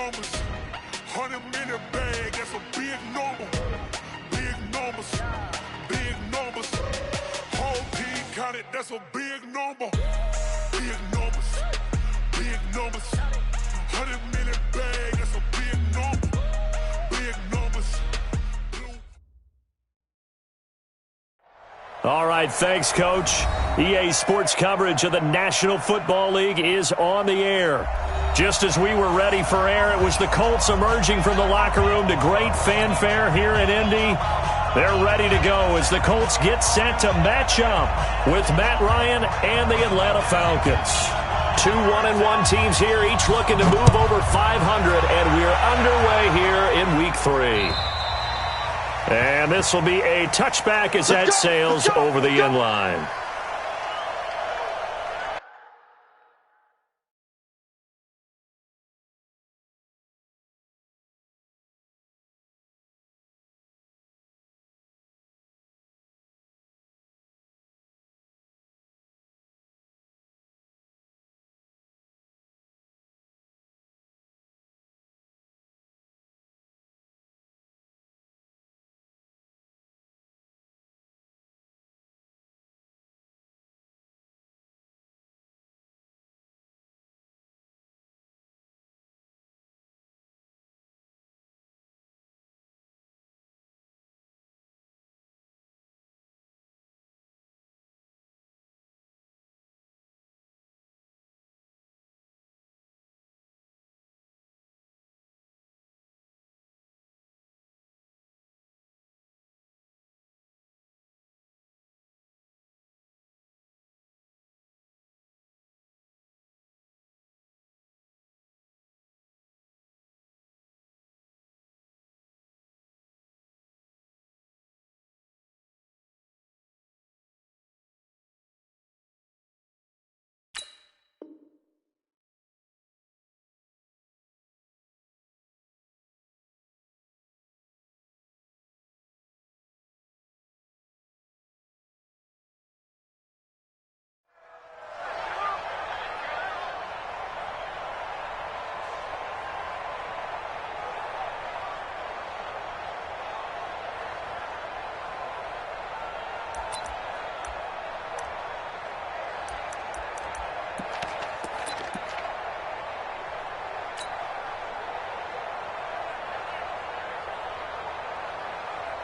numbers. 100-minute bag, that's a big number. Big numbers. Big numbers. Whole team counted, that's a big number. Big numbers. Big numbers. 100-minute bag, that's a big number. Big numbers. All right, thanks, Coach. EA Sports coverage of the National Football League is on the air. Just as we were ready for air, it was the Colts emerging from the locker room to great fanfare here in Indy. They're ready to go as the Colts get set to match up with Matt Ryan and the Atlanta Falcons. Two 1-1 teams here, each looking to move over 500, and we're underway here in Week 3. And this will be a touchback as that sails over the inline.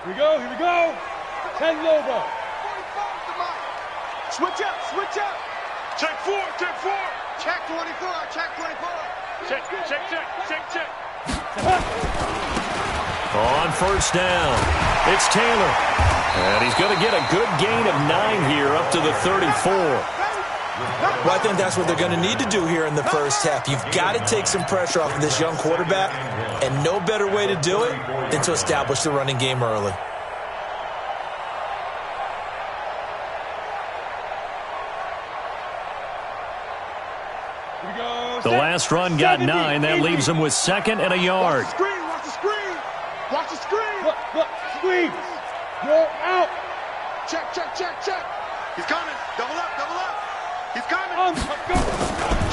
Here we go. 10 logo. Switch up. Check four. Check 24. Check. On first down, it's Taylor. And he's going to get a good gain of 9 here up to the 34. Well, I think that's what they're going to need to do here in the first half. You've got to take some pressure off of this young quarterback, and no better way to do it than to establish the running game early. The last run got 9. That leaves him with 2nd and a yard. Watch the screen. Look, screen. Go out. Check. He's coming. Double up. He's coming.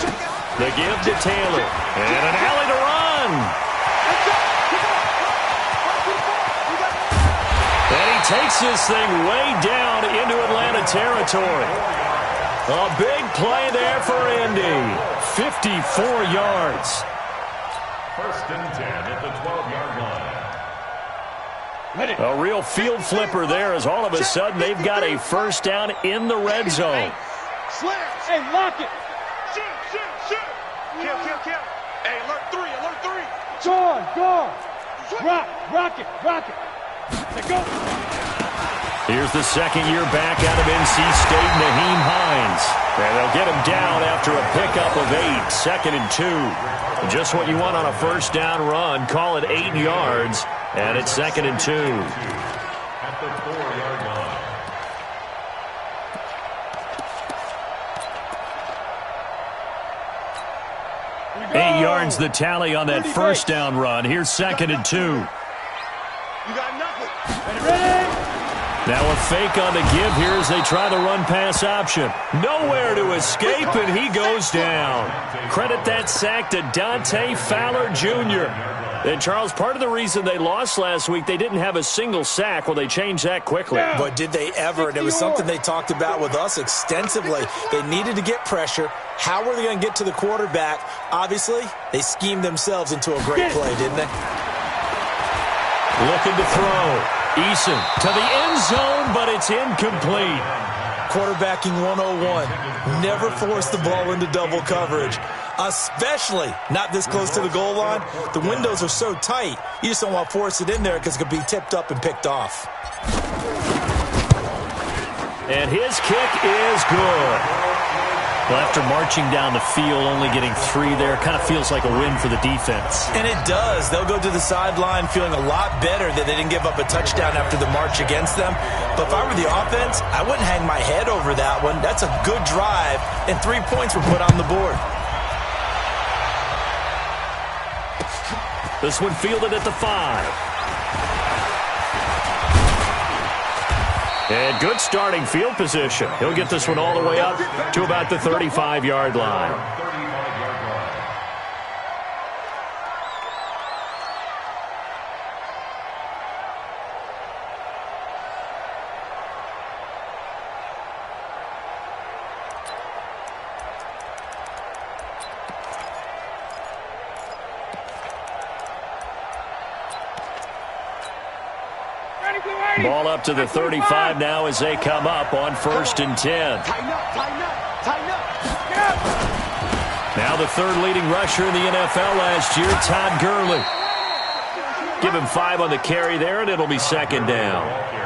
Check it. The give to Taylor. And an alley to run. And he takes this thing way down into Atlanta territory. A big play there for Indy. 54 yards. 1st and 10 at the 12-yard line. A real field flipper there as all of a sudden they've got a first down in the red zone. Hey, lock it. Shoot. Kill. Hey, alert 3. Gone. Rock it. Let's go. Here's the second-year back out of NC State, Naheem Hines. And they'll get him down after a pickup of 8, 2nd and 2. Just what you want on a first down run. Call it 8 yards, and it's 2nd and 2. At the 4-yard line. 8 yards the tally on that first down run. Here's 2nd and 2. You got nothing. Ready? Now a fake on the give here as they try the run-pass option. Nowhere to escape, and he goes down. Credit that sack to Dante Fowler Jr. And, Charles, part of the reason they lost last week, they didn't have a single sack. Well, they changed that quickly. But did they ever? And it was something they talked about with us extensively. They needed to get pressure. How were they going to get to the quarterback? Obviously, they schemed themselves into a great play, didn't they? Looking to throw. Eason to the end zone, but it's incomplete. Quarterbacking 101. Never force the ball into double coverage, especially not this close to the goal line. The windows are so tight, you just don't want to force it in there because it could be tipped up and picked off. And his kick is good. Well, after marching down the field, only getting 3 there, kind of feels like a win for the defense. And it does. They'll go to the sideline feeling a lot better that they didn't give up a touchdown after the march against them. But if I were the offense, I wouldn't hang my head over that one. That's a good drive, and 3 points were put on the board. This one fielded at the 5. And good starting field position. He'll get this one all the way up to about the 35-yard line. Ball up to the 35 now as they come up on 1st and 10. Tighten up, tighten up, tighten up. Now the 3rd leading rusher in the NFL last year, Todd Gurley. Give him 5 on the carry there, and it'll be 2nd down.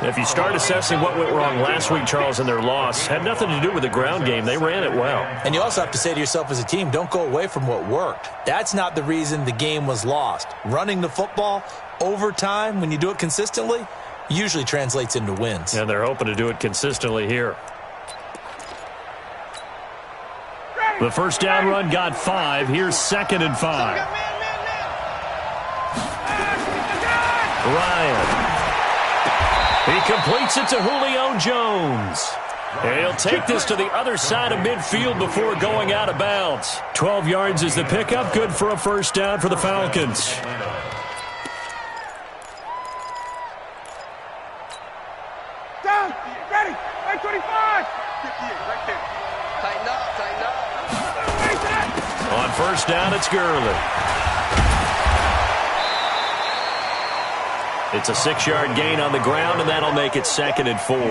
If you start assessing what went wrong last week, Charles, in their loss, had nothing to do with the ground game. They ran it well. And you also have to say to yourself as a team, don't go away from what worked. That's not the reason the game was lost. Running the football over time, when you do it consistently, usually translates into wins. And they're hoping to do it consistently here. The first down run got 5. Here's 2nd and 5. Ryan. He completes it to Julio Jones. And he'll take this to the other side of midfield before going out of bounds. 12 yards is the pickup. Good for a first down for the Falcons. Down, ready, 25. 58, right there. Tighten up, tighten up. On first down, it's Gurley. It's a 6-yard gain on the ground, and that'll make it 2nd and 4. All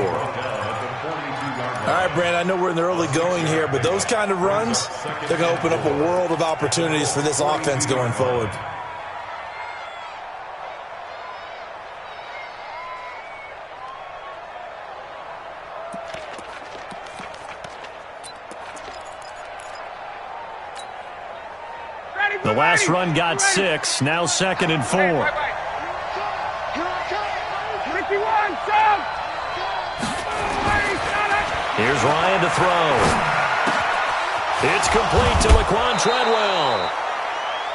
right, Brand, I know we're in the early going here, but those kind of runs, they're going to open up a world of opportunities for this offense going forward. The last run got 6, now 2nd and 4. Here's Ryan to throw. It's complete to Laquan Treadwell.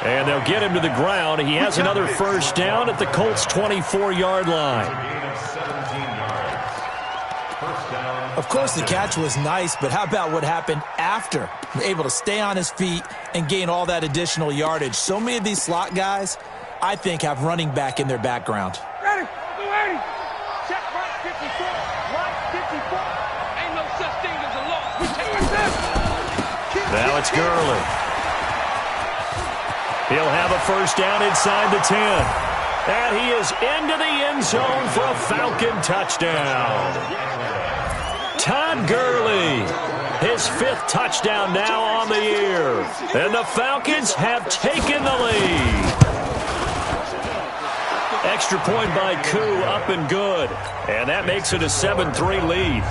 And they'll get him to the ground. He has another first down at the Colts' 24-yard line. Of course, the catch was nice, but how about what happened after? Able to stay on his feet and gain all that additional yardage. So many of these slot guys, I think, have running back in their background. Ready, ready. Check right 54, right 54. Ain't no such thing as a loss. We take it. Now it's Gurley. He'll have a first down inside the 10. And he is into the end zone for a Falcon touchdown. Todd Gurley, his 5th touchdown now on the year. And the Falcons have taken the lead. Extra point by Koo, up and good. And that makes it a 7-3 lead.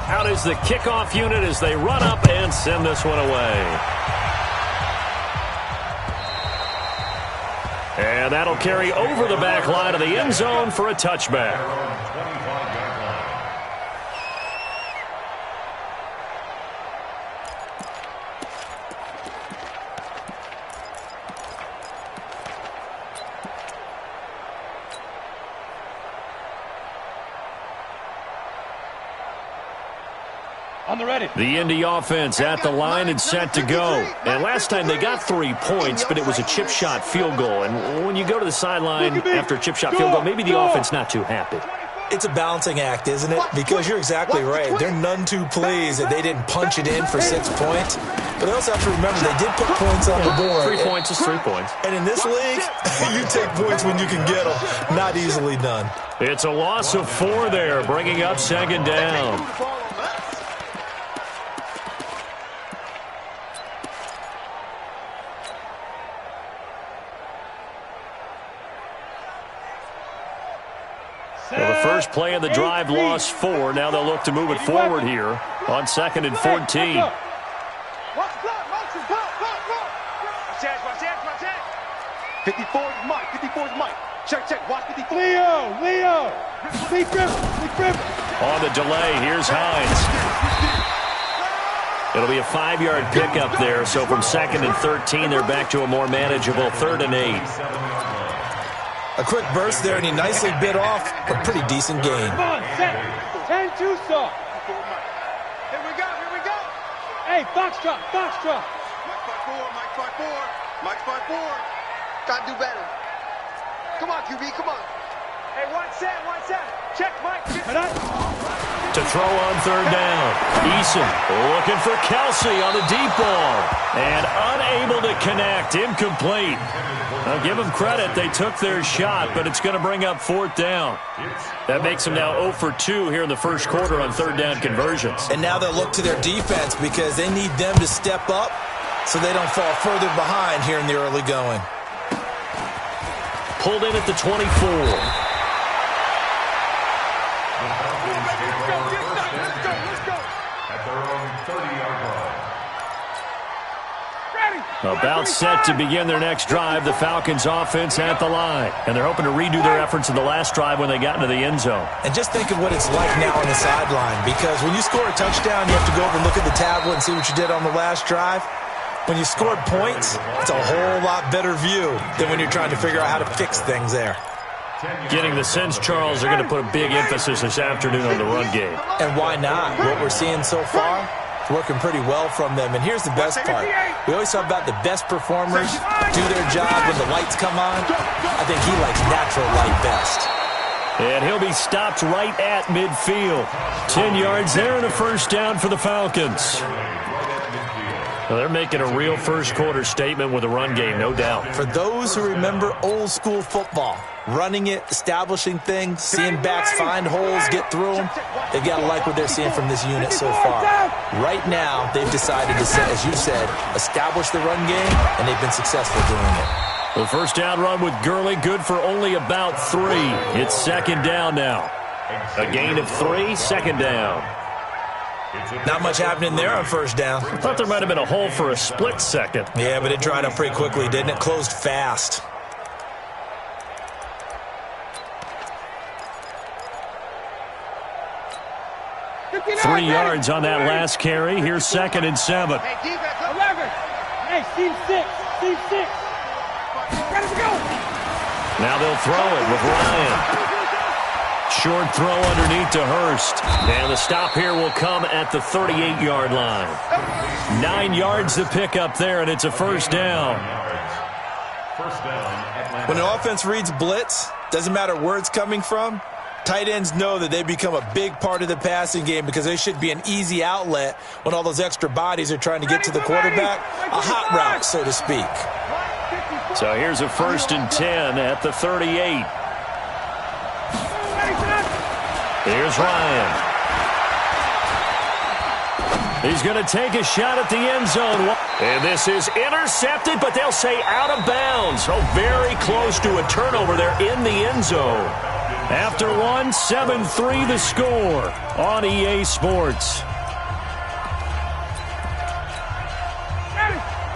Out is the kickoff unit as they run up and send this one away. And that'll carry over the back line of the end zone for a touchback. the ready. The Indy offense at the line and set to go. And last time they got 3 points, but it was a chip shot field goal. And when you go to the sideline after a chip shot field goal, maybe the offense not too happy. It's a balancing act, isn't it? Because you're exactly right. They're none too pleased that they didn't punch it in for 6 points. But they also have to remember they did put points on the board. 3 points is 3 points. And in this league, you take points when you can get them. Not easily done. It's a loss of 4 there, bringing up second down. Well, the first play of the drive lost 4. Now they'll look to move it forward here on 2nd and 14. 54's Mike. 54's Mike. Check. Watch 54. Leo. Big grip. On the delay, here's Hines. It'll be a 5-yard pickup there. So from 2nd and 13, they're back to a more manageable 3rd and 8. A quick burst there, and he nicely bit off a pretty decent gain. Come on, set. 10-2 stop. Here we go. Hey, Foxtrot. Mike 5-4. Mike 5-4. Gotta do better. Come on, QB, come on. Hey, 1-7. Check, Mike. To throw on 3rd down. Eason looking for Kelsey on the deep ball. And unable to connect. Incomplete. I'll give them credit. They took their shot, but it's going to bring up 4th down. That makes them now 0 for 2 here in the first quarter on 3rd down conversions. And now they'll look to their defense because they need them to step up so they don't fall further behind here in the early going. Pulled in at the 24. At their own 30-yard line. About set to begin their next drive, the Falcons offense at the line. And they're hoping to redo their efforts in the last drive when they got into the end zone. And just think of what it's like now on the sideline, because when you score a touchdown, you have to go over and look at the tablet and see what you did on the last drive. When you scored points, it's a whole lot better view than when you're trying to figure out how to fix things there. Getting the sense, Charles, they're going to put a big emphasis this afternoon on the run game. And why not? What we're seeing so far, it's working pretty well from them. And here's the best part. We always talk about the best performers do their job when the lights come on. I think he likes natural light best. And he'll be stopped right at midfield. 10 yards there and a first down for the Falcons. Well, they're making a real first-quarter statement with a run game, no doubt. For those who remember old-school football, running it, establishing things, seeing backs find holes, get through them, they've got to like what they're seeing from this unit so far. Right now, they've decided to, as you said, establish the run game, and they've been successful doing it. The first down run with Gurley, good for only about 3. It's 2nd down now. A gain of 3, 2nd down. Not much happening there on first down. I thought there might have been a hole for a split second. Yeah, but it dried up pretty quickly, didn't it? Closed fast. Three yards on that last carry. Here's 2nd and 7. Hey, defense, 11. Hey, team 6. Ready to go. Now they'll throw it with Ryan. Short throw underneath to Hurst. And the stop here will come at the 38-yard line. 9 yards to pick up there, and it's a first down. When an offense reads blitz, doesn't matter where it's coming from, tight ends know that they become a big part of the passing game because they should be an easy outlet when all those extra bodies are trying to get to the quarterback. A hot route, so to speak. So here's a 1st and 10 at the 38. Here's Ryan. He's going to take a shot at the end zone. And this is intercepted, but they'll say out of bounds. Oh, very close to a turnover there in the end zone. After 1, 7-3 the score on EA Sports.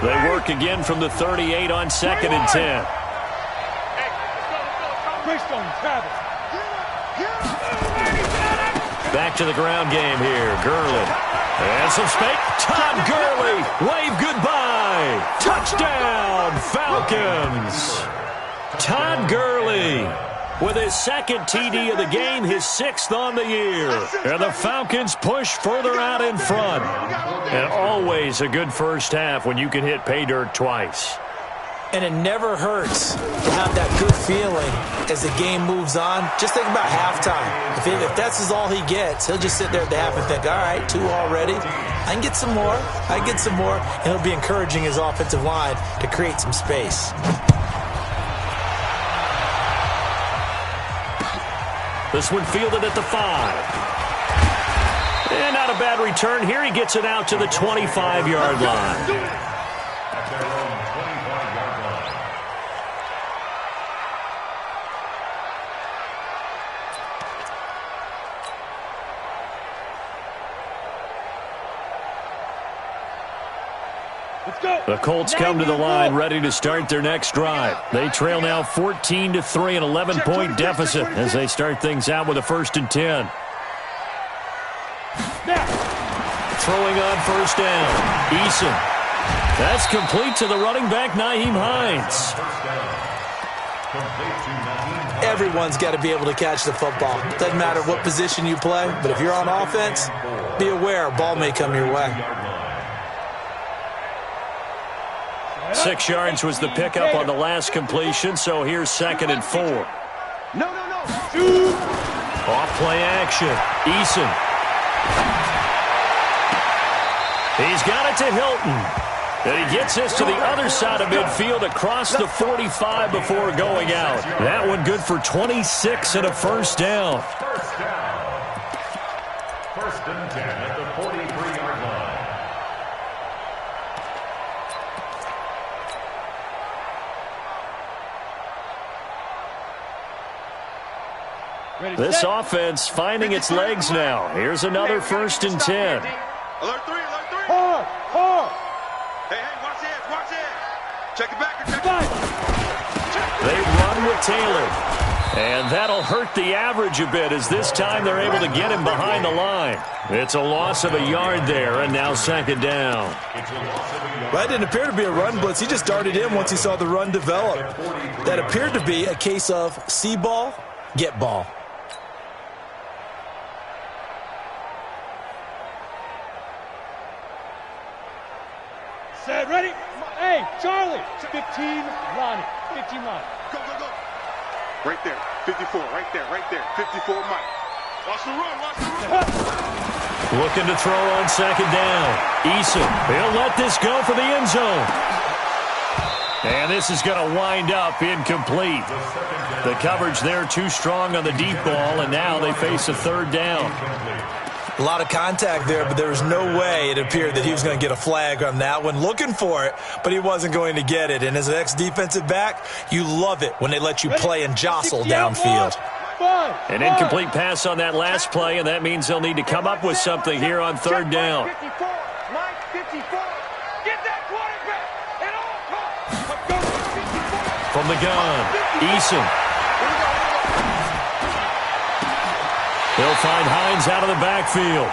They work again from the 38 on 2nd and 10. Back to the ground game here. Gurley. And some space. Todd Gurley. Wave goodbye. Touchdown, Falcons. Todd Gurley with his second TD of the game, his 6th on the year. And the Falcons push further out in front. And always a good first half when you can hit pay dirt twice. And it never hurts to have that good feeling as the game moves on. Just think about halftime. If that's all he gets, he'll just sit there at the half and think, all right, 2 already. I can get some more. I can get some more. And he'll be encouraging his offensive line to create some space. This one fielded at the 5. And not a bad return here. He gets it out to the 25-yard line. The Colts come to the line ready to start their next drive. They trail now 14-3, an 11-point deficit as they start things out with a 1st and 10. Throwing on 1st down. Eason. That's complete to the running back, Nyheim Hines. Everyone's got to be able to catch the football. Doesn't matter what position you play, but if you're on offense, be aware a ball may come your way. 6 yards was the pickup on the last completion, so here's 2nd and 4. No. Off play action. Eason. He's got it to Hilton. And he gets this to the other side of midfield across the 45 before going out. That one good for 26 and a 1st down. 1st and 10 at the 43-yard line. This offense finding its legs now. Here's another 1st and 10. Alert 3. Hard. Hey, watch it. Check it back. They run with Taylor. And that'll hurt the average a bit as this time they're able to get him behind the line. It's a loss of a yard there, and now 2nd down. That didn't appear to be a run blitz. He just darted in once he saw the run develop. That appeared to be a case of see ball, get ball. Set, ready? Hey, Charlie. 15, Lonnie. 15, Lonnie. Go. Right there. 54, right there. 54, Mike. Watch the run. Looking to throw on 2nd down. Eason. He'll let this go for the end zone. And this is going to wind up incomplete. The coverage there too strong on the deep ball, and now they face a 3rd down. A lot of contact there, but there was no way it appeared that he was going to get a flag on that one. Looking for it, but he wasn't going to get it. And as an ex-defensive back, you love it when they let you play and jostle downfield. An incomplete pass on that last play, and that means they'll need to come up with something here on 3rd down. 54, Mike, 54. Get that quarterback at all costs. From the gun, Eason. He'll find Hines out of the backfield.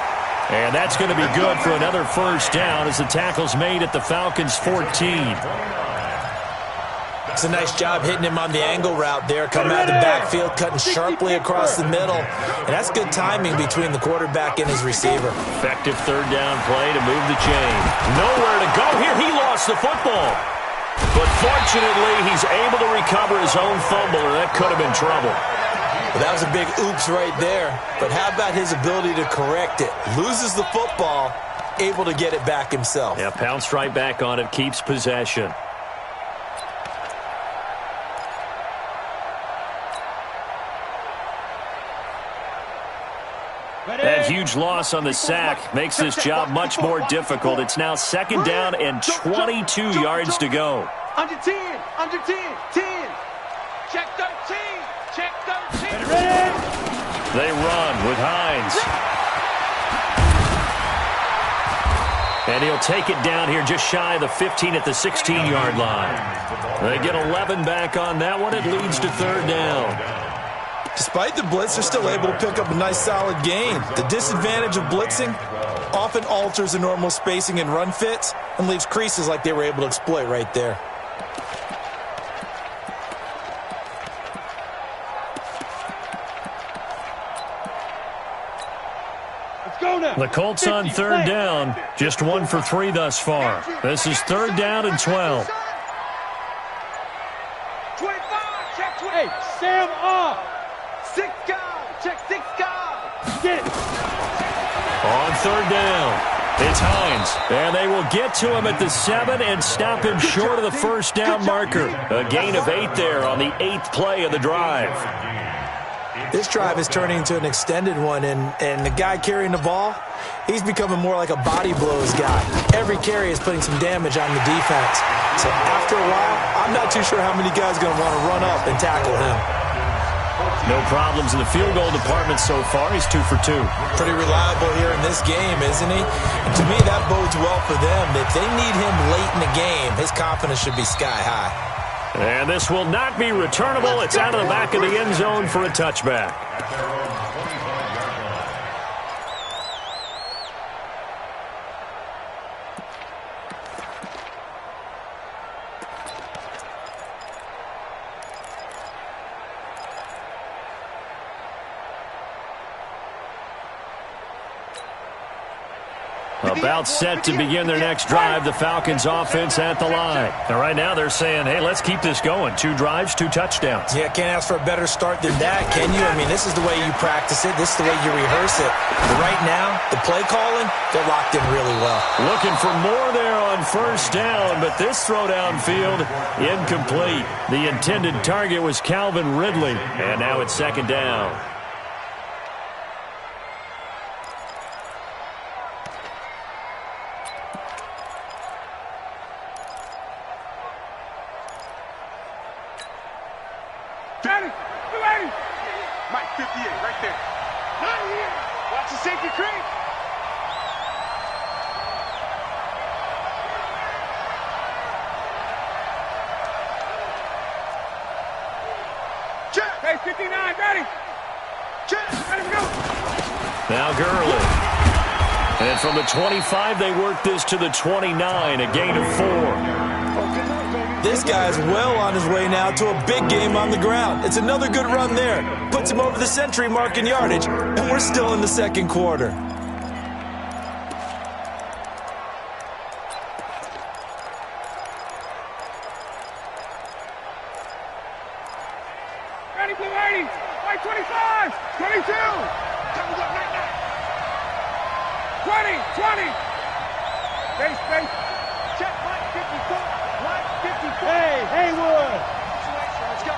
And that's going to be good for another 1st down as the tackle's made at the Falcons' 14. It's a nice job hitting him on the angle route there, coming out of the backfield, cutting sharply across the middle. And that's good timing between the quarterback and his receiver. Effective 3rd down play to move the chain. Nowhere to go here. He lost the football. But fortunately, he's able to recover his own fumble, or that could have been trouble. Well, that was a big oops right there. But how about his ability to correct it? Loses the football, able to get it back himself. Yeah, pounced right back on it, keeps possession. That huge loss on the sack makes this job much more difficult. It's now 2nd down and 22 yards to go. Under 10, 10. Check 13. They run with Hines. And he'll take it down here just shy of the 15 at the 16-yard line. They get 11 back on that one. It leads to 3rd down. Despite the blitz, they're still able to pick up a nice solid gain. The disadvantage of blitzing often alters the normal spacing and run fits and leaves creases like they were able to exploit right there. The Colts on third down, just 1 for 3 thus far. This is 3rd down and 12. 25, check 20. Hey, Sam off. 6 guard, check 6 guard. Get it. On 3rd down, it's Hines. And they will get to him at the 7 and stop him short of the first down marker. A gain of 8 there on the 8th play of the drive. This drive is turning into an extended one, and the guy carrying the ball, he's becoming more like a body blows guy. Every carry is putting some damage on the defense. So after a while, I'm not too sure how many guys are going to want to run up and tackle him. No problems in the field goal department so far. He's 2 for 2. Pretty reliable here in this game, isn't he? And to me, that bodes well for them. If they need him late in the game, his confidence should be sky high. And this will not be returnable. It's out of the back of the end zone for a touchback. About set to begin their next drive, the Falcons offense at the line. And right now they're saying, hey, let's keep this going. 2 drives, 2 touchdowns. Yeah, can't ask for a better start than that, can you? I mean, this is the way you practice it. This is the way you rehearse it. But right now, the play calling, they're locked in really well. Looking for more there on first down, but this throw downfield, incomplete. The intended target was Calvin Ridley, and now it's 2nd down. Mike 58, right there. Not here. Watch the safety creep. Check. Hey, 59, ready. Check. Ready to go. Now Gurley. And from the 25, they work this to the 29, a gain of 4. This guy's well on his way now to a big game on the ground. It's another good run there. Puts him over the century mark in yardage, and we're still in the 2nd quarter. Ready, blue 80. White 25. 22. Comes up right now. 20. Space. Check Mike 54. Mike 54. Hey, Haywood. Let's go.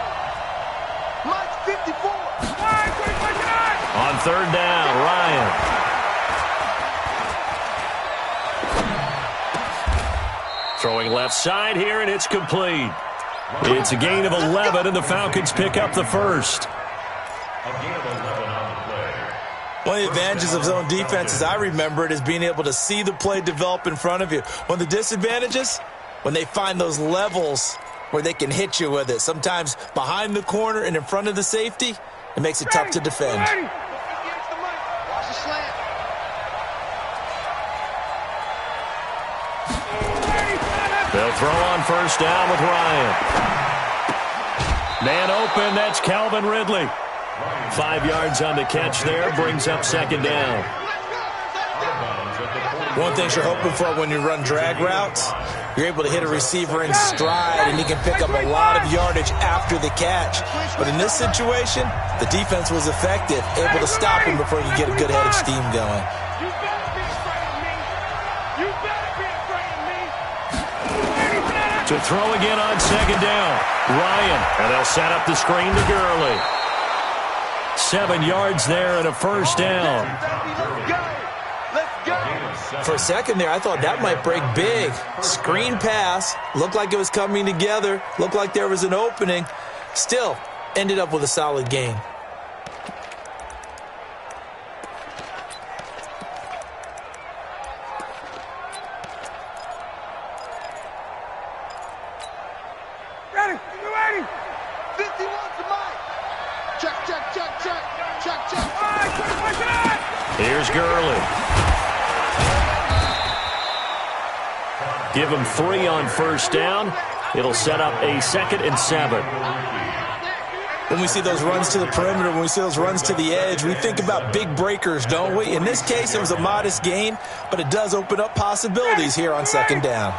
Mike 54. Mike 25. On 3rd down, Ryan. Throwing left side here, and it's complete. It's a gain of 11, and the Falcons pick up the first. One of the advantages of zone defense, as I remember it, is being able to see the play develop in front of you. One of the disadvantages, when they find those levels where they can hit you with it. Sometimes behind the corner and in front of the safety, it makes it tough to defend. Watch the slant. They'll throw on first down with Ryan. Man open, that's Calvin Ridley. 5 yards on the catch there, brings up 2nd down. One thing you're hoping for when you run drag routes, you're able to hit a receiver in stride, and he can pick up a lot of yardage after the catch. But in this situation, the defense was effective, able to stop him before he could get a good head of steam going. You better be afraid of me. You better be afraid of me. To throw again on 2nd down, Ryan. And they'll set up the screen to Gurley. 7 yards there and a first down. For a second there, I thought that might break big. Screen pass, looked like it was coming together, looked like there was an opening. Still, ended up with a solid gain. Ready, you ready? 51 to Mike. Check. Here's Gurley. Give him 3 on first down. It'll set up a 2nd and 7. When we see those runs to the perimeter, when we see those runs to the edge, we think about big breakers, don't we? In this case, it was a modest gain, but it does open up possibilities here on second down.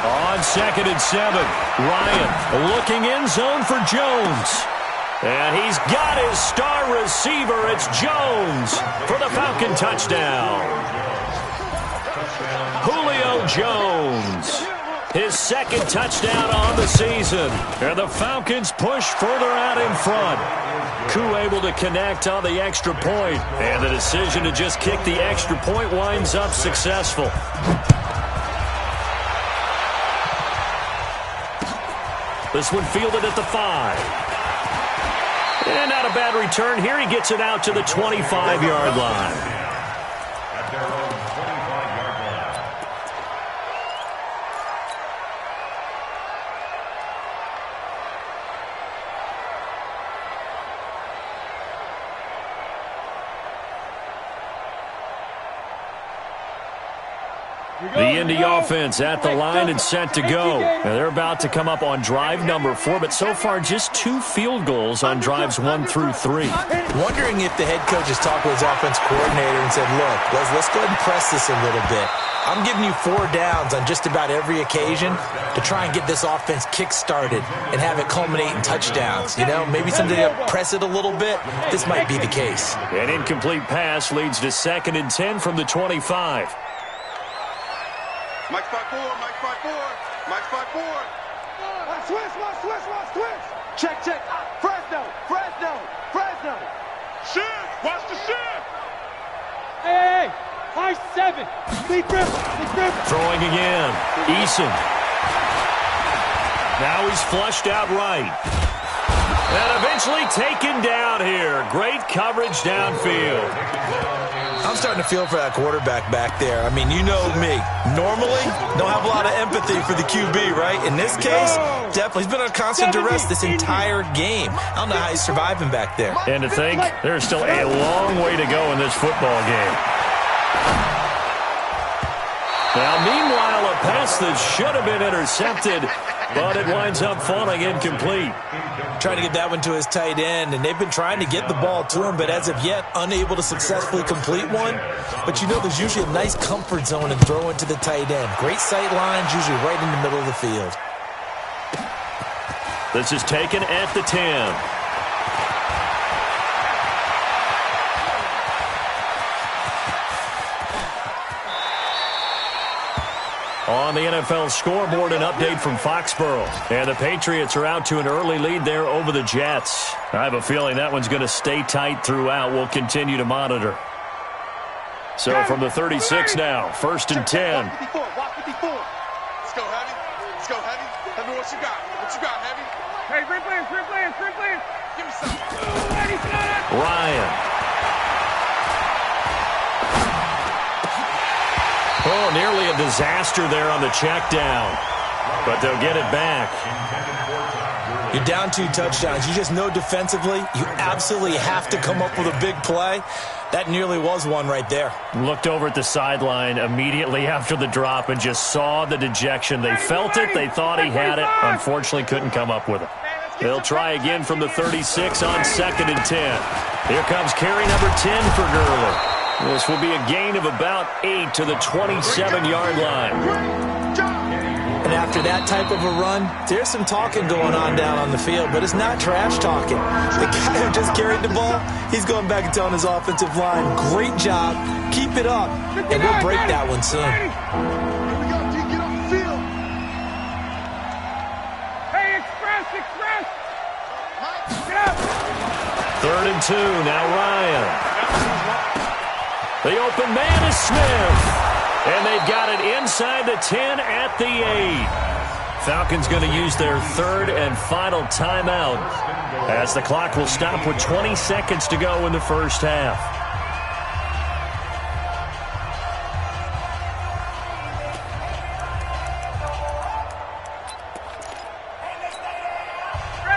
On 2nd and 7, Ryan looking in zone for Jones. And he's got his star receiver. It's Jones for the Falcon touchdown. Julio Jones, his 2nd touchdown on the season. And the Falcons push further out in front. Koo able to connect on the extra point. And the decision to just kick the extra point winds up successful. This one fielded at the 5. And not a bad return here. He gets it out to the 25-yard line. At their own 25-yard line. The Indy offense at the line and set to go. Now they're about to come up on drive number 4, but so far just 2 field goals on drives 1 through 3. Wondering if the head coach has talked with his offense coordinator and said, look, let's go ahead and press this a little bit. I'm giving you 4 downs on just about every occasion to try and get this offense kick-started and have it culminate in touchdowns. You know, maybe something to press it a little bit. This might be the case. An incomplete pass leads to 2nd and 10 from the 25. Mike 5-4, Mike 5-4, Mike 5-4. Switch. Check. Fresno. Shift. Watch the shift. Hey. High 7. Big grip. Throwing again. Eason. Now he's flushed out right. And eventually taken down here. Great coverage downfield. I'm starting to feel for that quarterback back there. I mean, you know me. Normally, don't have a lot of empathy for the QB, right? In this case, definitely. He's been on constant duress this entire game. I don't know how he's surviving back there. And to think, there's still a long way to go in this football game. Now, meanwhile, a pass that should have been intercepted, but it winds up falling incomplete. Trying to get that one to his tight end, and they've been trying to get the ball to him, but as of yet, unable to successfully complete one. But you know there's usually a nice comfort zone in throwing to the tight end. Great sight lines, usually right in the middle of the field. This is taken at the 10. On the NFL scoreboard, an update from Foxborough. And the Patriots are out to an early lead there over the Jets. I have a feeling that one's going to stay tight throughout. We'll continue to monitor. So from the 36 now, 1st and 10. Walk 54. Let's go, Heavy. Heavy, what you got? Heavy? Hey, free players. Give me some. Ryan. Oh, nearly a disaster there on the check down. But they'll get it back. You're down 2 touchdowns. You just know defensively you absolutely have to come up with a big play. That nearly was one right there. Looked over at the sideline immediately after the drop and just saw the dejection. They felt it. They thought he had it. Unfortunately, couldn't come up with it. They'll try again from the 36 on 2nd and 10. Here comes carry number 10 for Gurley. This will be a gain of about 8 to the 27-yard line. And after that type of a run, there's some talking going on down on the field, but it's not trash talking. The guy who just carried the ball, he's going back and telling his offensive line, great job, keep it up, and we'll break that one soon. Here we go, D, get off the field. Hey, express. Get up. 3rd and 2, now Ryan. The open man is Smith. And they've got it inside the 10 at the 8. Falcons going to use their 3rd and final timeout as the clock will stop with 20 seconds to go in the first half.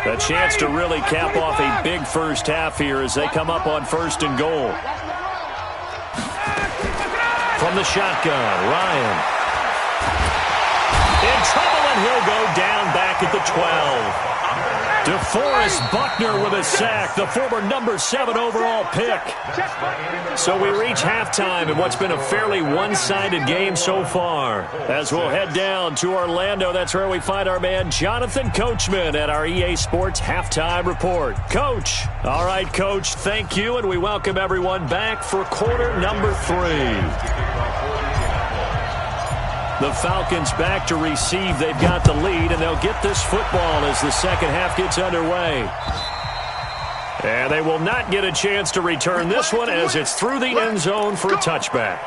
A chance to really cap off a big first half here as they come up on 1st and goal. From the shotgun, Ryan. In trouble, and he'll go down back at the 12. DeForest Buckner with a sack, the former number 7 overall pick. So we reach halftime in what's been a fairly one-sided game so far. As we'll head down to Orlando, that's where we find our man Jonathan Coachman at our EA Sports Halftime Report. Coach. All right, Coach, thank you, and we welcome everyone back for quarter number 3. The Falcons back to receive. They've got the lead, and they'll get this football as the second half gets underway. And they will not get a chance to return this one as it's through the end zone for a touchback.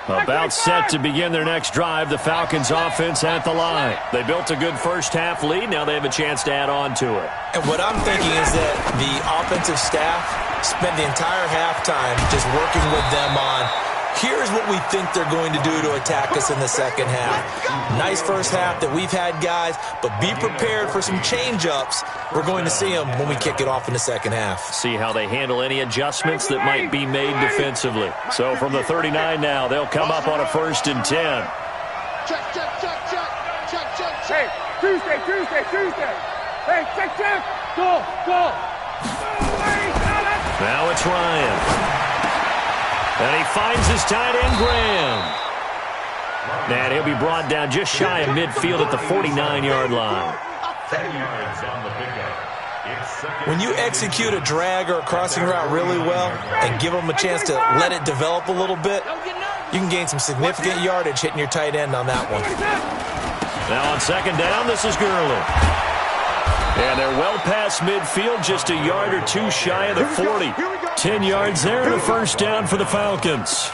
About set to begin their next drive, the Falcons offense at the line. They built a good first-half lead. Now they have a chance to add on to it. And what I'm thinking is that the offensive staff spent the entire halftime just working with them on, here's what we think they're going to do to attack us in the second half. Nice first half that we've had, guys, but be prepared for some change-ups. We're going to see them when we kick it off in the second half. See how they handle any adjustments that might be made defensively. So from the 39 now, they'll come up on a 1st and 10. Check, check, check, check. Check, check, check. Hey, Tuesday. Hey, check. Go. Now it's Ryan. And he finds his tight end, Graham. And he'll be brought down just shy of midfield at the 49-yard line. 10 yards on the pickup. When you execute a drag or a crossing route really well and give them a chance to let it develop a little bit, you can gain some significant yardage hitting your tight end on that one. Now on second down, this is Gurley. And they're well past midfield, just a yard or two shy of the 40. 10 yards there and a first down for the Falcons.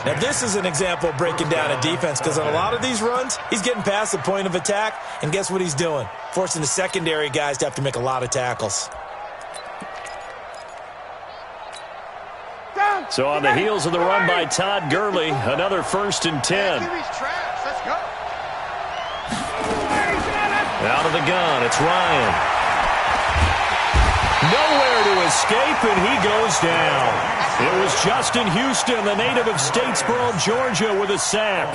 Now, this is an example of breaking down a defense because on a lot of these runs, he's getting past the point of attack, and guess what he's doing? Forcing the secondary guys to have to make a lot of tackles. So on the heels of the run by Todd Gurley, another 1st and 10. Let's go. Out of the gun, it's Ryan. Nowhere to escape, and he goes down. It was Justin Houston, the native of Statesboro, Georgia, with a sack.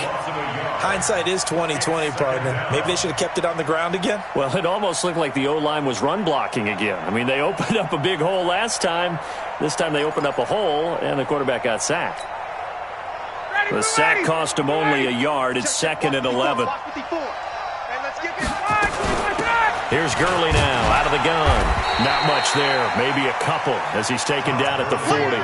Hindsight is 20/20, partner. Maybe they should have kept it on the ground again. Well, it almost looked like the O-line was run blocking again. I mean, they opened up a big hole last time. This time they opened up a hole, and the quarterback got sacked. The sack cost him only a yard. It's 2nd and 11. Here's Gurley now, out of the gun. Not much there, maybe a couple as he's taken down at the 40.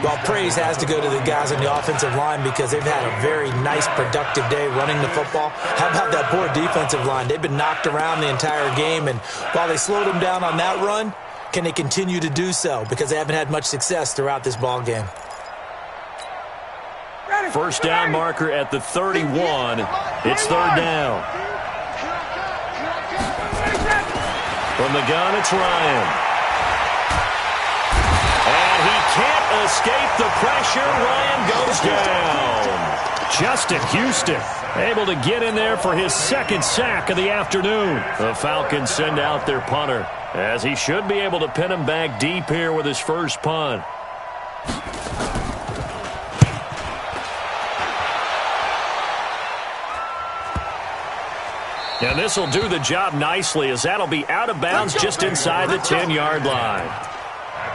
Well, praise has to go to the guys on the offensive line because they've had a very nice, productive day running the football. How about that poor defensive line? They've been knocked around the entire game, and while they slowed them down on that run, can they continue to do so? Because they haven't had much success throughout this ball game. First down marker at the 31. It's 3rd down. From the gun, it's Ryan. And he can't escape the pressure. Ryan goes down. Justin Houston able to get in there for his 2nd sack of the afternoon. The Falcons send out their punter, as he should be able to pin him back deep here with his first punt. And this will do the job nicely, as that'll be out of bounds just inside the 10-yard line.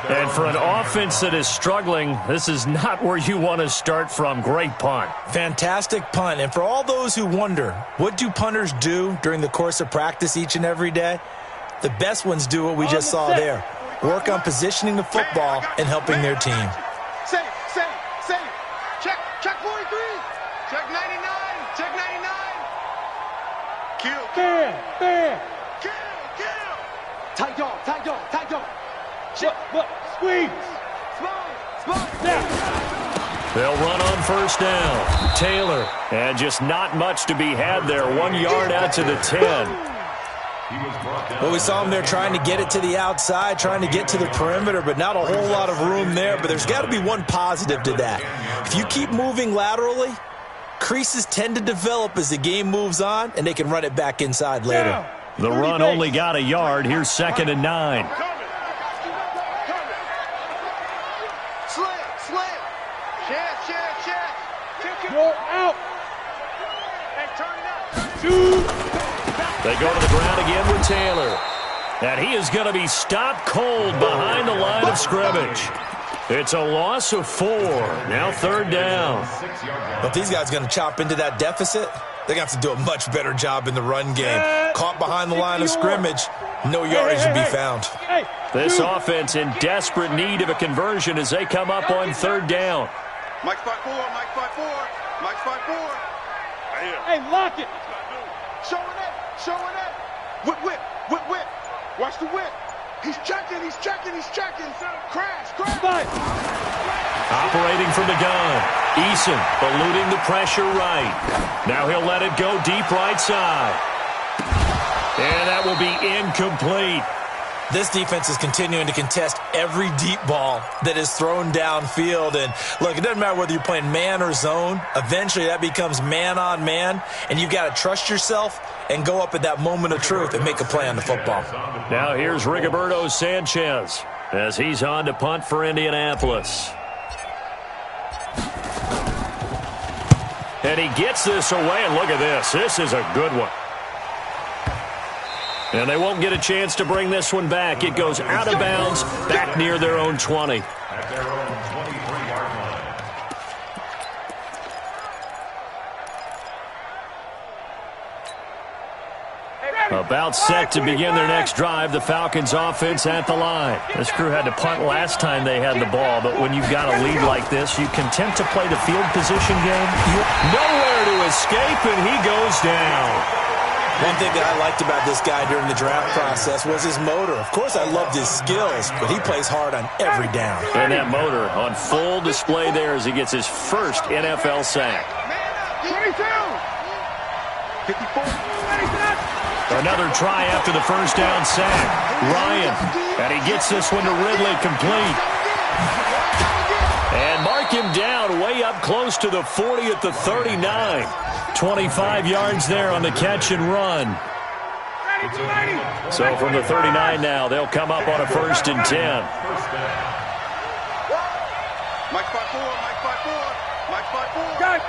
And for an offense that is struggling, this is not where you want to start from. Great punt. Fantastic punt. And for all those who wonder, what do punters do during the course of practice each and every day? The best ones do what we just saw there. Work on positioning the football and helping their team. Safe. Check 43. Check 99. Check 99. Kill. Tight dog. Squeeze. They'll run on first down. Taylor. And just not much to be had there. 1 yard out to the 10. Well, we saw him there trying to get it to the outside, trying to get to the perimeter, but not a whole lot of room there. But there's got to be one positive to that. If you keep moving laterally, creases tend to develop as the game moves on, and they can run it back inside later. The run only got a yard. Here's 2nd and 9. Slam. Check. Go out. Hey, turn it up. They go to the ground again with Taylor. And he is going to be stopped cold behind the line of scrimmage. It's a loss of 4. Now 3rd down. But these guys are going to chop into that deficit. They're going to have to do a much better job in the run game. Caught behind the line of scrimmage, no yardage to be found. This offense in desperate need of a conversion as they come up on 3rd down. Mike 5-4. Hey, lock it. Showing it. Whip. Watch the whip. He's checking. Crash. Operating from the gun. Eason eluding the pressure right. Now he'll let it go deep right side. And that will be incomplete. This defense is continuing to contest every deep ball that is thrown downfield. And, look, it doesn't matter whether you're playing man or zone. Eventually that becomes man on man, and you've got to trust yourself and go up at that moment of truth and make a play on the football. Now here's Rigoberto Sanchez as he's on to punt for Indianapolis. And he gets this away, and look at this. This is a good one. And they won't get a chance to bring this one back. It goes out of bounds back near their own 20. At their own 23-yard line. About set to begin their next drive, the Falcons offense at the line. This crew had to punt last time they had the ball, but when you've got a lead like this, you content to play the field position game. Nowhere to escape, and he goes down. One thing that I liked about this guy during the draft process was his motor. Of course, I loved his skills, but he plays hard on every down. And that motor on full display there as he gets his first NFL sack. 22. 54. Another try after the first down sack. Ryan, and he gets this one to Ridley complete. And mark him down way up close to the 40 at the 39. 25 yards there on the catch and run. So from the 39 now, they'll come up on a 1st and 10. Mike 5-4. Got it.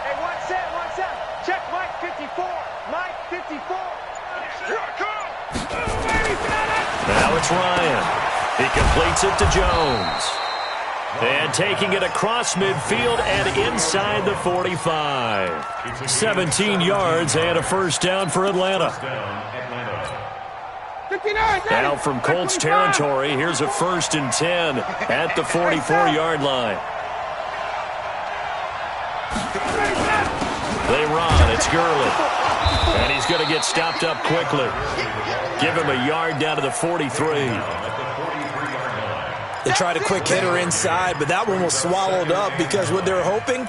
Hey, one set. Check Mike 54. Mike 54. Now it's Ryan. He completes it to Jones. And taking it across midfield and inside the 45. 17 yards and a 1st down for Atlanta. 59. Now from Colts territory, here's a 1st and 10 at the 44-yard line. They run. It's Gurley. And he's going to get stopped up quickly. Give him a yard down to the 43. They tried a quick hitter inside, but that one was swallowed up because what they're hoping,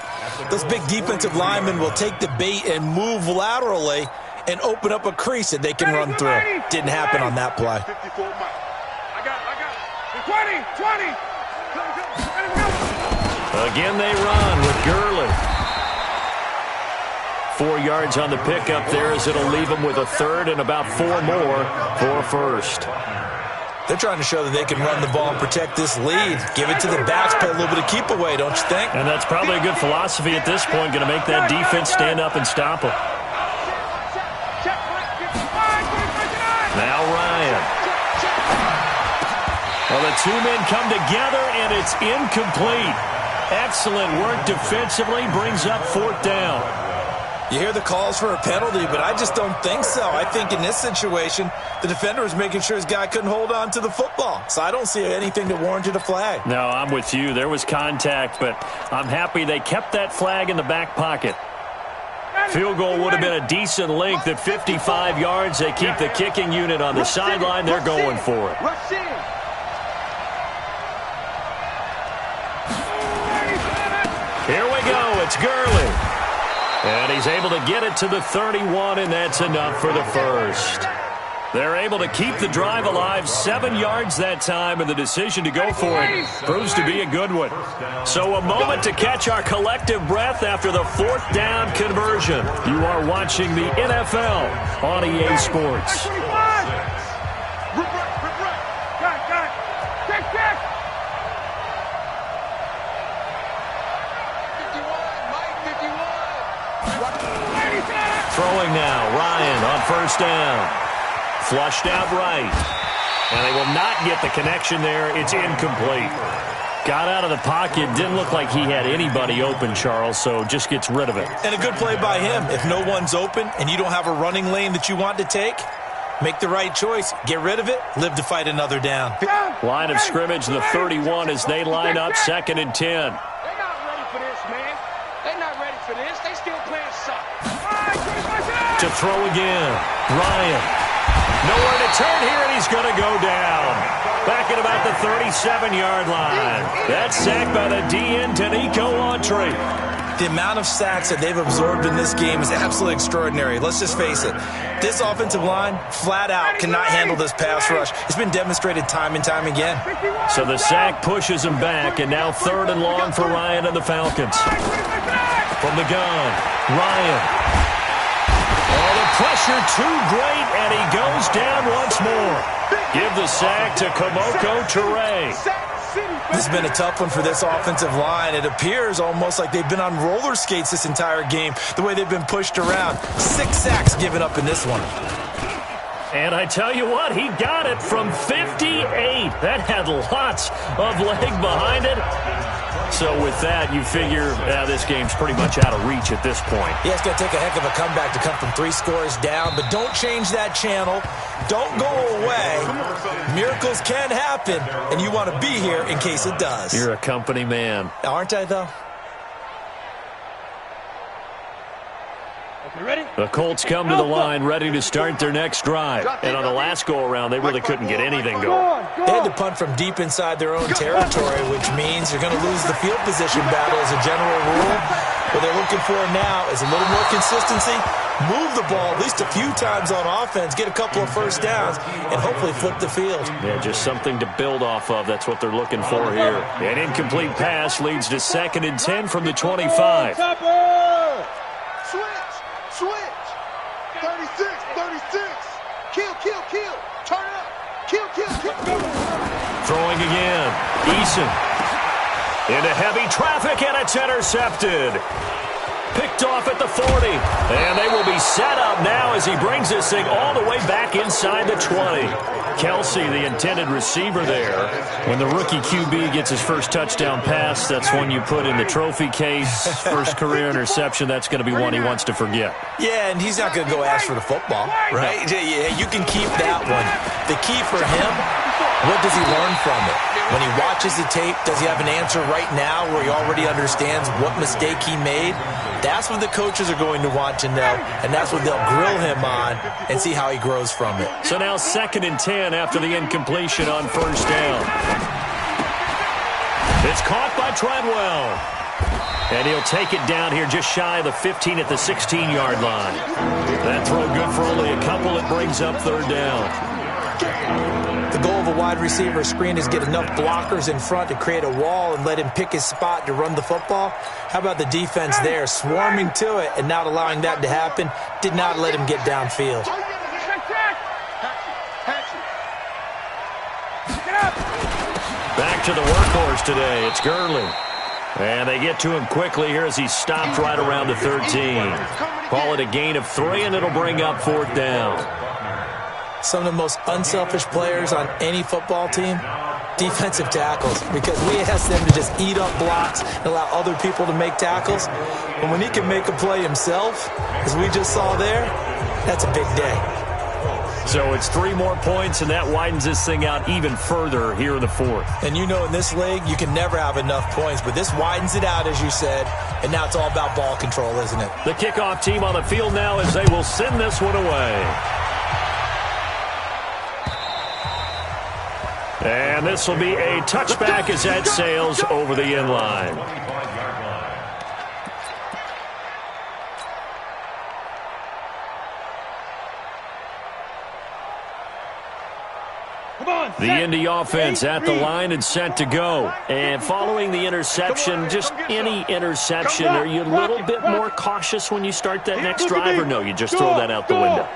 those big defensive linemen will take the bait and move laterally and open up a crease that they can run through. Didn't happen on that play. 54 Mike. I got it. 20. Again they run with Gurley. 4 yards on the pickup there as it'll leave them with a 3rd and about 4 more for a 1st. They're trying to show that they can run the ball and protect this lead. Give it to the backs, play a little bit of keep away, don't you think? And that's probably a good philosophy at this point, going to make that defense stand up and stop them. Now Ryan. Well, the two men come together, and it's incomplete. Excellent work defensively, brings up 4th down. You hear the calls for a penalty, but I just don't think so. I think in this situation, the defender was making sure his guy couldn't hold on to the football. So I don't see anything that warranted a flag. No, I'm with you. There was contact, but I'm happy they kept that flag in the back pocket. Field goal would have been a decent length at 55 yards. They keep the kicking unit on the sideline. They're going for it. Here we go. It's Gurley. And he's able to get it to the 31, and that's enough for the 1st. They're able to keep the drive alive, 7 yards that time, and the decision to go for it proves to be a good one. So a moment to catch our collective breath after the 4th down conversion. You are watching the NFL on EA Sports. Throwing now, Ryan on 1st down. Flushed out right. And they will not get the connection there. It's incomplete. Got out of the pocket. Didn't look like he had anybody open, Charles, so just gets rid of it. And a good play by him. If no one's open and you don't have a running lane that you want to take, make the right choice. Get rid of it. Live to fight another down. Line of scrimmage, the 31 as they line up 2nd and 10. They're not ready for this, man. They're not ready for this. They still playing soccer. To throw again. Ryan. Nowhere to turn here, and he's going to go down. Back at about the 37-yard line. That's sacked by the DN, Tanico Autry. The amount of sacks that they've absorbed in this game is absolutely extraordinary. Let's just face it. This offensive line, flat out, cannot handle this pass rush. It's been demonstrated time and time again. So the sack pushes him back, and now 3rd and long for Ryan and the Falcons. From the gun, Ryan. Oh, the pressure too great, and he goes down once more. Give the sack to Kamoko Toure. This has been a tough one for this offensive line. It appears almost like they've been on roller skates this entire game, the way they've been pushed around. 6 sacks given up in this one. And I tell you what, he got it from 58. That had lots of leg behind it. So with that, you figure this game's pretty much out of reach at this point. Yeah, it's going to take a heck of a comeback to come from 3 scores down, but don't change that channel. Don't go away. Miracles can happen, and you want to be here in case it does. You're a company man. Aren't I, though? Ready? The Colts come to the line ready to start their next drive. And on the last go-around, they really couldn't get anything going. They had to punt from deep inside their own territory, which means you're going to lose the field position battle as a general rule. What they're looking for now is a little more consistency, move the ball at least a few times on offense, get a couple of first downs, and hopefully flip the field. Yeah, just something to build off of. That's what they're looking for here. An incomplete pass leads to 2nd and 10 from the 25. Switch. 36. Kill. Turn up. Kill. Throwing again. Eason. Into heavy traffic, and it's intercepted. Picked off at the 40. And they will be set up now as he brings this thing all the way back inside the 20. Kelsey, the intended receiver there. When the rookie QB gets his first touchdown pass, that's one you put in the trophy case. First career interception, that's going to be one he wants to forget. Yeah, and he's not going to go ask for the football, right? Yeah, you can keep that one. The key for him, what does he learn from it? When he watches the tape, does he have an answer right now where he already understands what mistake he made? That's what the coaches are going to want to know, and that's what they'll grill him on and see how he grows from it. So now 2nd and 10 after the incompletion on 1st down. It's caught by Treadwell. And he'll take it down here just shy of the 15 at the 16-yard line. That throw good for only a couple. It brings up 3rd down. The goal of a wide receiver screen is get enough blockers in front to create a wall and let him pick his spot to run the football. How about the defense there, swarming to it and not allowing that to happen? Did not let him get downfield. Back to the workhorse today. It's Gurley. And they get to him quickly here as he stopped right around the 13. Call it a gain of 3, and it'll bring up 4th down. Some of the most unselfish players on any football team, defensive tackles, because we ask them to just eat up blocks and allow other people to make tackles. But when he can make a play himself, as we just saw there, that's a big day. So it's 3 more points, and that widens this thing out even further here in the 4th. And you know in this league, you can never have enough points, but this widens it out, as you said, and now it's all about ball control, isn't it? The kickoff team on the field now as they will send this one away. And this will be a touchback as that sails over the end line. The Indy offense at the line and set to go. And following the interception, just any interception, are you a little bit more cautious when you start that next drive, or no, you just throw that out the window?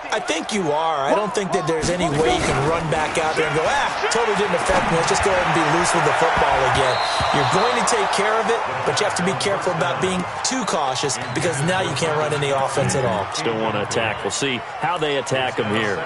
I think you are. I don't think that there's any way you can run back out there and go, totally didn't affect me. Let's just go ahead and be loose with the football again. You're going to take care of it, but you have to be careful about being too cautious because now you can't run any offense at all. Still want to attack. We'll see how they attack him here.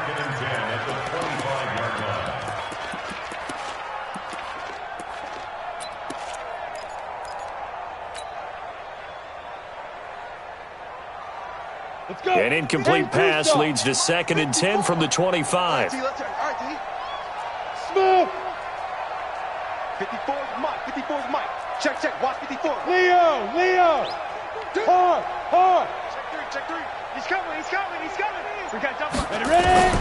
An incomplete pass leads to 2nd and 10 from the 25. Smooth. 54's Mike. 54's Mike. Check. Watch 54. Leo. Hard. Check three. He's coming. We got jump up. Ready?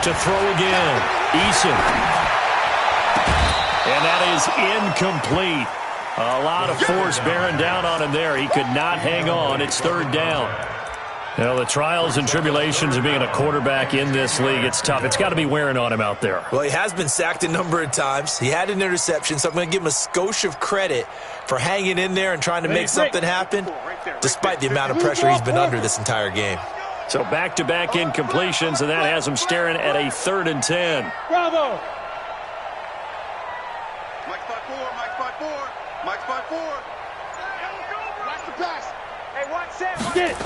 To throw again. Eason. And that is incomplete. A lot of force bearing down on him there. He could not hang on. It's 3rd down. Well, the trials and tribulations of being a quarterback in this league, it's tough. It's got to be wearing on him out there. Well, he has been sacked a number of times. He had an interception, so I'm going to give him a skosh of credit for hanging in there and trying to make something happen, despite the amount of pressure he's been under this entire game. So back-to-back incompletions, and that has him staring at a 3rd and 10. Bravo. Mike spot 4. Watch the pass. Hey, watch Sam. Get it.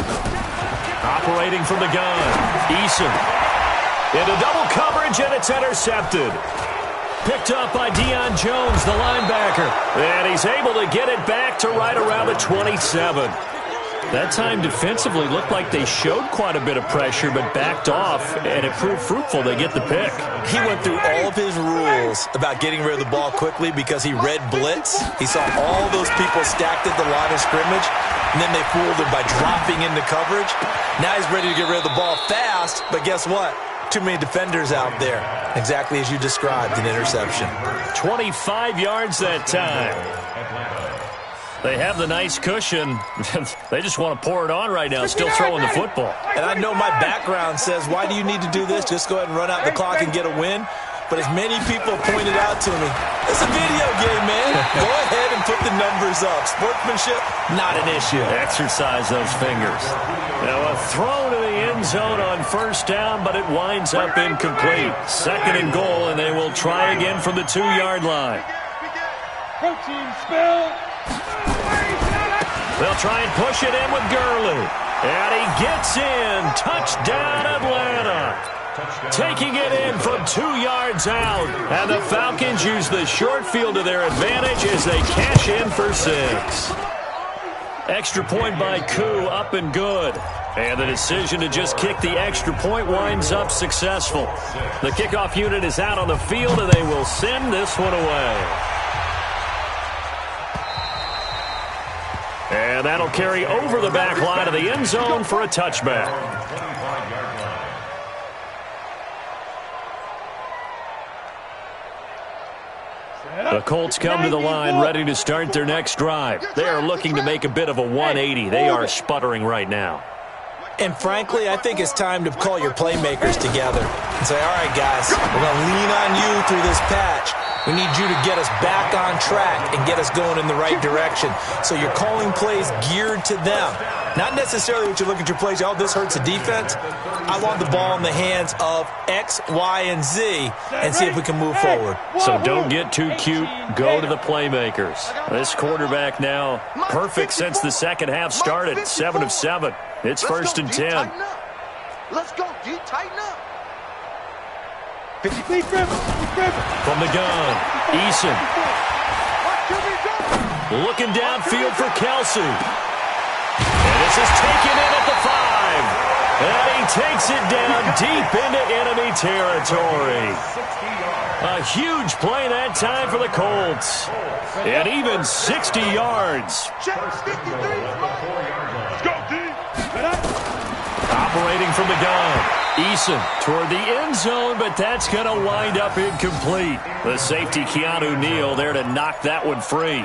Operating from the gun. Eason. Into double coverage, and it's intercepted. Picked up by Deion Jones, the linebacker. And he's able to get it back to right around the 27. That time defensively looked like they showed quite a bit of pressure but backed off, and it proved fruitful. They get the pick. He went through all of his rules about getting rid of the ball quickly because he read blitz. He saw all those people stacked at the line of scrimmage, and then they fooled him by dropping into coverage. Now he's ready to get rid of the ball fast, but guess what? Too many defenders out there. Exactly as you described, an interception. 25 yards that time. They have the nice cushion. They just want to pour it on right now, still throwing the football. And I know my background says, why do you need to do this? Just go ahead and run out the clock and get a win. But as many people pointed out to me, it's a video game, man. Go ahead and put the numbers up. Sportsmanship, not an issue. Exercise those fingers. Now a throw to the end zone on 1st down, but it winds up incomplete. 2nd and goal, and they will try again from the 2-yard line. Protein spill. They'll try and push it in with Gurley. And he gets in. Touchdown, Atlanta. Taking it in from 2 yards out. And the Falcons use the short field to their advantage as they cash in for 6. Extra point by Koo, up and good. And the decision to just kick the extra point winds up successful. The kickoff unit is out on the field, and they will send this one away. And that'll carry over the back line of the end zone for a touchback. The Colts come to the line ready to start their next drive. They are looking to make a bit of a 180. They are sputtering right now. And frankly, I think it's time to call your playmakers together and say, all right, guys, we're going to lean on you through this patch. We need you to get us back on track and get us going in the right direction. So you're calling plays geared to them. Not necessarily what you look at your plays, oh, this hurts the defense. I want the ball in the hands of X, Y, and Z and see if we can move forward. So don't get too cute. Go to the playmakers. This quarterback now perfect since the second half started. 7 of 7. It's 1st and 10. Let's go, D. Tighten up. 50 From the gun, Eason. Looking downfield for Kelsey. And this is taken in at the 5. And he takes it down deep into enemy territory. A huge play that time for the Colts. And even 60 yards. Let's go, D. Operating from the gun, Eason toward the end zone, but that's going to wind up incomplete. The safety, Keanu Neal, there to knock that one free.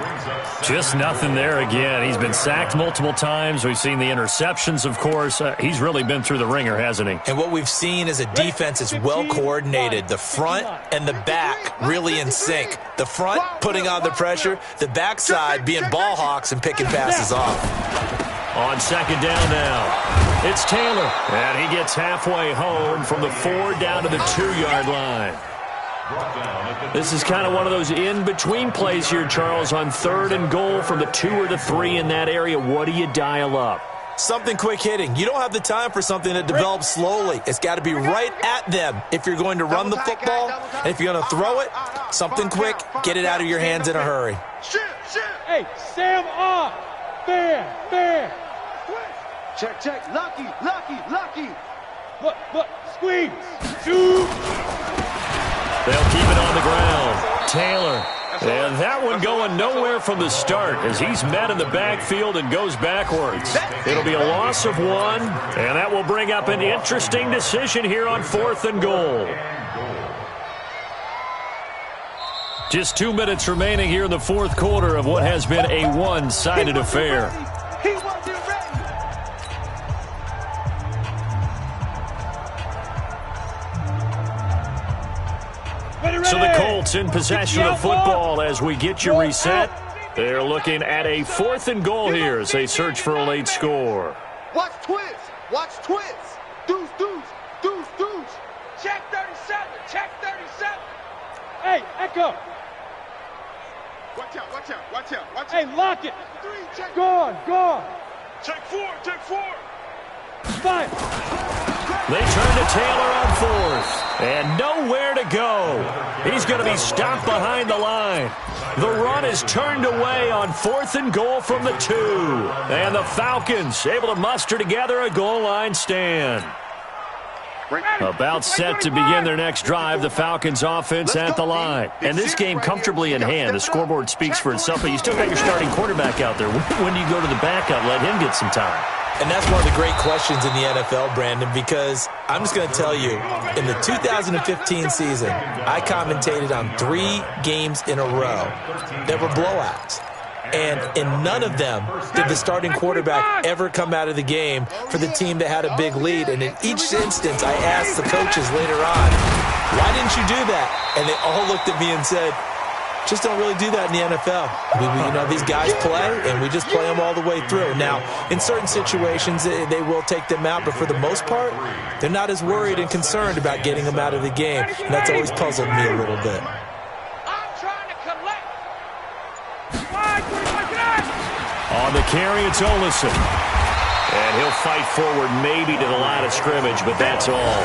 Just nothing there again. He's been sacked multiple times. We've seen the interceptions, of course. He's really been through the ringer, hasn't he? And what we've seen is a defense that's well coordinated. The front and the back really in sync. The front putting on the pressure, the backside being ball hawks and picking passes off. On second down now, it's Taylor, and he gets halfway home from the 4 down to the 2-yard line. This is kind of one of those in-between plays here, Charles, on 3rd and goal from the 2 or the 3 in that area. What do you dial up? Something quick hitting. You don't have the time for something that develops slowly. It's got to be right at them if you're going to run the football. And if you're going to throw it, something quick, get it out of your hands in a hurry. Hey, Sam off. Fair. Check. Lucky. Look, squeeze. Shoot. They'll keep it on the ground. Taylor. And that one going nowhere from the start as he's met in the backfield and goes backwards. It'll be a loss of 1, and that will bring up an interesting decision here on 4th and goal. Just 2 minutes remaining here in the 4th quarter of what has been a one-sided affair. So the Colts in possession of the football as we get you reset. They're looking at a 4th and goal here as they search for a late score. Watch twins. Deuce. Check 37. Hey, Echo. Watch out. Hey, lock it. 3, check. Gone. Check 4. 5. They turn to Taylor on 4th, and nowhere to go. He's going to be stopped behind the line. The run is turned away on 4th and goal from the 2. And the Falcons able to muster together a goal line stand. About set to begin their next drive, the Falcons offense at the line. And this game comfortably in hand. The scoreboard speaks for itself, but you still got your starting quarterback out there. When do you go to the backup, let him get some time? And that's one of the great questions in the NFL, Brandon, because I'm just going to tell you, in the 2015 season, I commentated on 3 games in a row that were blowouts. And in none of them did the starting quarterback ever come out of the game for the team that had a big lead. And in each instance, I asked the coaches later on, why didn't you do that? And they all looked at me and said, just don't really do that in the NFL. These guys play, and we just play them all the way through. Now, in certain situations, they will take them out, but for the most part, they're not as worried and concerned about getting them out of the game. And that's always puzzled me a little bit. I'm trying to collect. On the carry, it's Olsen. And he'll fight forward maybe to the line of scrimmage, but that's all.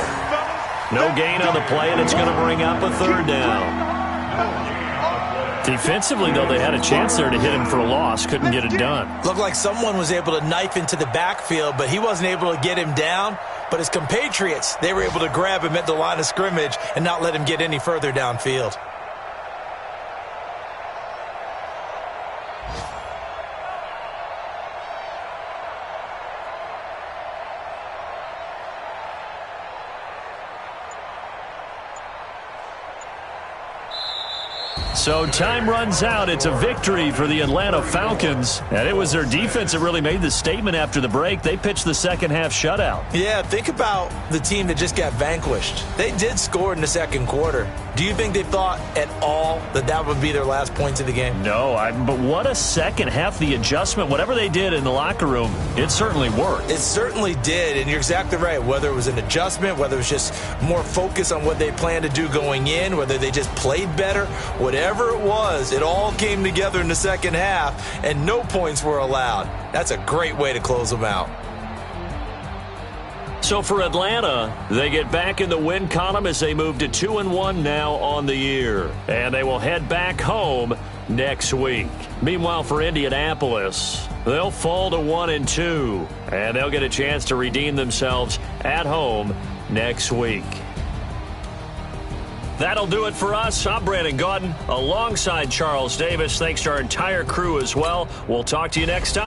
No gain on the play, and it's going to bring up a 3rd down. Defensively, though, they had a chance there to hit him for a loss. Couldn't get it done. Looked like someone was able to knife into the backfield, but he wasn't able to get him down. But his compatriots, they were able to grab him at the line of scrimmage and not let him get any further downfield. So time runs out. It's a victory for the Atlanta Falcons. And it was their defense that really made the statement after the break. They pitched the second-half shutout. Yeah, think about the team that just got vanquished. They did score in the second quarter. Do you think they thought at all that that would be their last points of the game? No, but what a second half. The adjustment, whatever they did in the locker room, it certainly worked. It certainly did, and you're exactly right. Whether it was an adjustment, whether it was just more focus on what they planned to do going in, whether they just played better, whatever it was, it all came together in the second half, and no points were allowed. That's a great way to close them out. So for Atlanta, they get back in the win column as they move to 2-1 now on the year. And they will head back home next week. Meanwhile, for Indianapolis, they'll fall to 1-2. And they'll get a chance to redeem themselves at home next week. That'll do it for us. I'm Brandon Gaudin alongside Charles Davis. Thanks to our entire crew as well. We'll talk to you next time.